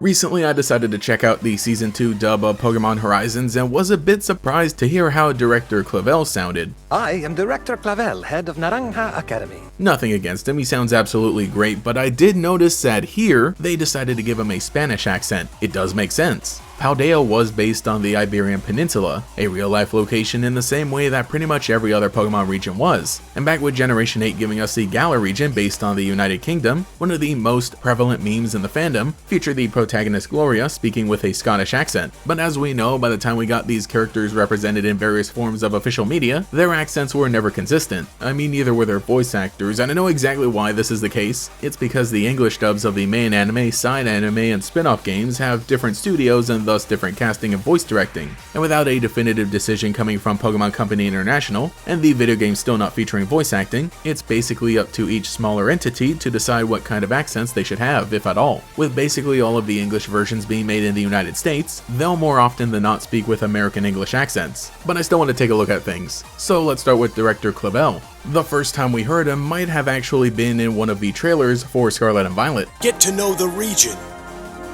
Recently, I decided to check out the Season 2 dub of Pokémon Horizons and was a bit surprised to hear how Director Clavell sounded. I am Director Clavell, head of Naranja Academy. Nothing against him, he sounds absolutely great, but I did notice that here, they decided to give him a Spanish accent. It does make sense. Paldea was based on the Iberian Peninsula, a real-life location in the same way that pretty much every other Pokemon region was. And back with Generation 8 giving us the Galar region based on the United Kingdom, one of the most prevalent memes in the fandom featured the protagonist Gloria speaking with a Scottish accent. But as we know, by the time we got these characters represented in various forms of official media, their accents were never consistent. I mean, neither were their voice actors, and I know exactly why this is the case. It's because the English dubs of the main anime, side anime, and spin-off games have different studios and thus different casting and voice directing, and without a definitive decision coming from Pokemon Company International, and the video game still not featuring voice acting, it's basically up to each smaller entity to decide what kind of accents they should have, if at all. With basically all of the English versions being made in the United States, they'll more often than not speak with American English accents. But I still want to take a look at things. So let's start with Director Clavell. The first time we heard him might have actually been in one of the trailers for Scarlet and Violet. Get to know the region.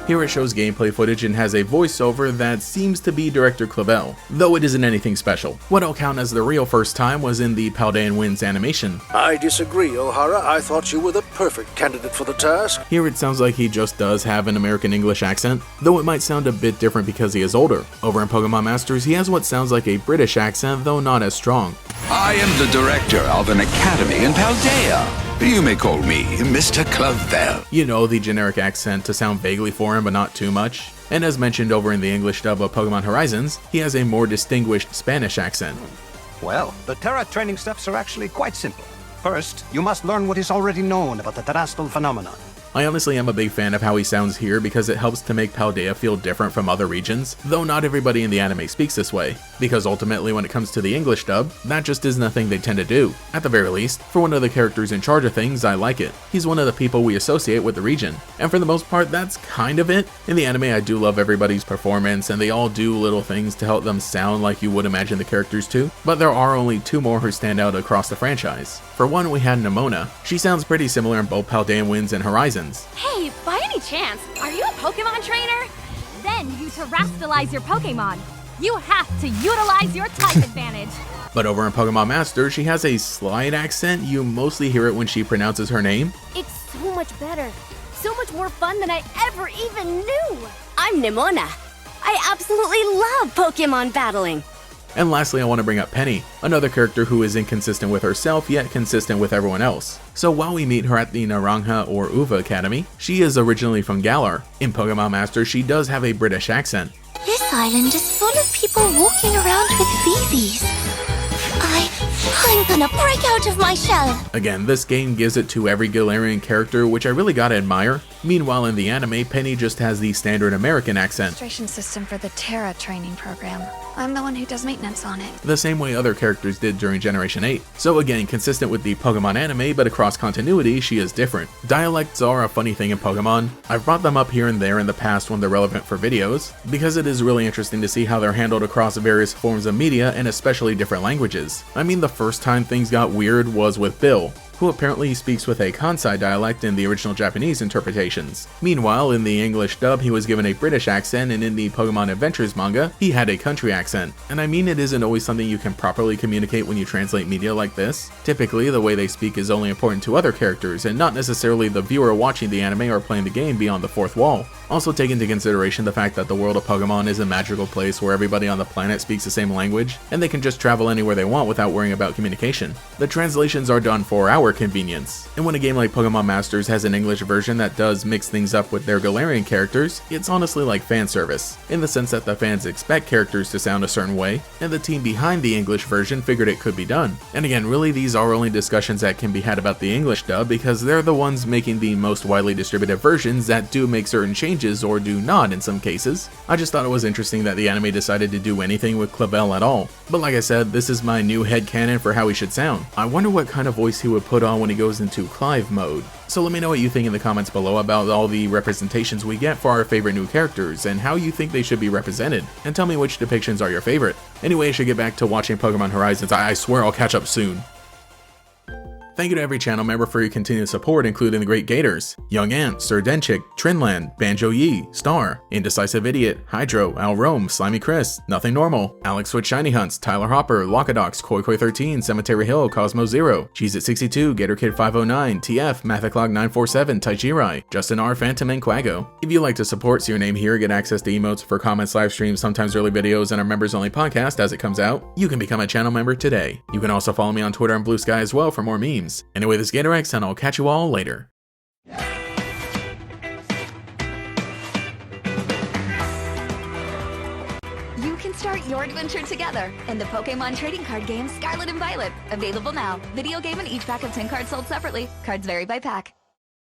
Here it shows gameplay footage and has a voiceover that seems to be Director Clavell, though it isn't anything special. What I'll count as the real first time was in the Paldean Winds animation. I disagree, O'Hara. I thought you were the perfect candidate for the task. Here it sounds like he just does have an American English accent, though it might sound a bit different because he is older. Over in Pokemon Masters, he has what sounds like a British accent, though not as strong. I am the director of an academy in Paldea. You may call me Mr. Clavell. You know, the generic accent to sound vaguely foreign but not too much. And as mentioned over in the English dub of Pokemon Horizons, he has a more distinguished Spanish accent. Well, the Terra training steps are actually quite simple. First, you must learn what is already known about the terrestrial phenomenon. I honestly am a big fan of how he sounds here because it helps to make Paldea feel different from other regions, though not everybody in the anime speaks this way, because ultimately when it comes to the English dub, that just isn't a thing they tend to do. At the very least, for one of the characters in charge of things, I like it. He's one of the people we associate with the region, and for the most part, that's kind of it. In the anime, I do love everybody's performance, and they all do little things to help them sound like you would imagine the characters to, but there are only two more who stand out across the franchise. For one, we had Nemona. She sounds pretty similar in both Paldean Winds and Horizons. Hey, by any chance, are you a Pokémon trainer? Then you terrestrialize your Pokémon. You have to utilize your type advantage. But over in Pokemon Master, she has a slight accent. You mostly hear it when she pronounces her name. It's so much better. So much more fun than I ever even knew. I'm Nemona. I absolutely love Pokémon battling. And lastly, I want to bring up Penny, another character who is inconsistent with herself yet consistent with everyone else. So while we meet her at the Naranja or Uva Academy, she is originally from Galar. In Pokemon Master, she does have a British accent. This island is full of people walking around with VVs. I'm gonna break out of my shell. Again, this game gives it to every Galarian character, which I really gotta admire. Meanwhile, in the anime, Penny just has the standard American accent. Registration system for the Terra training program. I'm the one who does maintenance on it. The same way other characters did during Generation 8. So again, consistent with the Pokemon anime, but across continuity, she is different. Dialects are a funny thing in Pokemon. I've brought them up here and there in the past when they're relevant for videos, because it is really interesting to see how they're handled across various forms of media and especially different languages. I mean, the first time things got weird was with Bill, who apparently speaks with a Kansai dialect in the original Japanese interpretations. Meanwhile, in the English dub, he was given a British accent, and in the Pokemon Adventures manga, he had a country accent. And I mean, it isn't always something you can properly communicate when you translate media like this. Typically, the way they speak is only important to other characters, and not necessarily the viewer watching the anime or playing the game beyond the fourth wall. Also take into consideration the fact that the world of Pokemon is a magical place where everybody on the planet speaks the same language, and they can just travel anywhere they want without worrying about communication. The translations are done for our convenience, and when a game like Pokemon Masters has an English version that does mix things up with their Galarian characters, it's honestly like fan service, in the sense that the fans expect characters to sound a certain way, and the team behind the English version figured it could be done. And again, really these are only discussions that can be had about the English dub because they're the ones making the most widely distributed versions that do make certain changes or do not in some cases. I just thought it was interesting that the anime decided to do anything with Clavell at all. But like I said, this is my new headcanon for how he should sound. I wonder what kind of voice he would put on when he goes into Clive mode. So let me know what you think in the comments below about all the representations we get for our favorite new characters and how you think they should be represented, and tell me which depictions are your favorite. Anyway, I should get back to watching Pokemon Horizons. I swear I'll catch up soon. Thank you to every channel member for your continued support, including the Great Gators, Young Ant, Sir Denchik, Trinland, Banjo Yi, Star, Indecisive Idiot, Hydro, Al Rome, Slimy Chris, Nothing Normal, Alex with Shiny Hunts, Tyler Hopper, Lockadox, Koi13, Cemetery Hill, Cosmo Zero, Cheez-It62, GatorKid509, TF, Mathiclog947, Taichirai, Justin R, Phantom, and Quago. If you'd like to support, see your name here, get access to emotes for comments, live streams, sometimes early videos, and our members only podcast as it comes out, you can become a channel member today. You can also follow me on Twitter and Blue Sky as well for more memes. Anyway, this is GatorX, and I'll catch you all later. You can start your adventure together in the Pokemon trading card game Scarlet and Violet. Available now. Video game and each pack of 10 cards sold separately. Cards vary by pack.